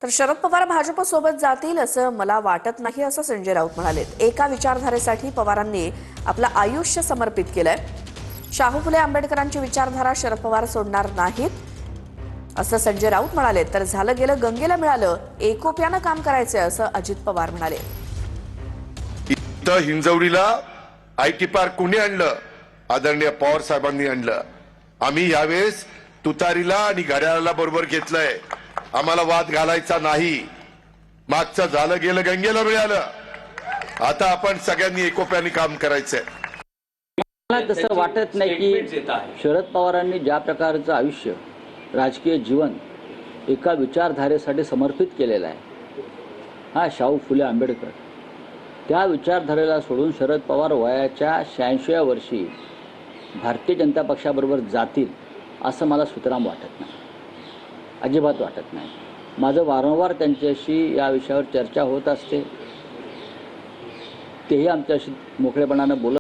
तर शरद पवार भाजपसोबत जातील असं मला वाटत नाही असं संजय राऊत म्हणाले। एका विचारधारेसाठी पवारांनी आपलं आयुष्य समर्पित केलंय। शाहू फुले आंबेडकरांची विचारधारा शरद पवार सोडणार नाहीत असं संजय राऊत म्हणाले। तर झालं गेलं गंगेला मिळालं, एकोप्यानं काम करायचं असं अजित पवार म्हणाले। इथं हिंजवडीला आयटी पार्क कोणी आणलं? आदरणीय पवार साहेबांनी आणलं। आम्ही यावेळेस तुतारीला आणि घड्याळाला बरोबर घेतलंय। आम्हाला वाद घालायचा नाही। मागचं झालं गेलं गंगेला मिळालं, आता आपण सगळ्यांनी एकोप्याने काम करायचंय। मला तसं वाटत नाही की शरद पवारांनी ज्या प्रकारचं आयुष्य, राजकीय जीवन एका विचारधारेसाठी समर्पित केलेलं आहे, हा शाहू फुले आंबेडकर, त्या विचारधारेला सोडून शरद पवार वयाच्या 86व्या वर्षी भारतीय जनता पक्षाबरोबर जातील असं मला सुतराम वाटत नाही, अजिबात वाटत नाही। माझं वारंवार त्यांच्याशी या विषयावर चर्चा होत असते, तेही आमच्याशी मोकळेपणानं बोलत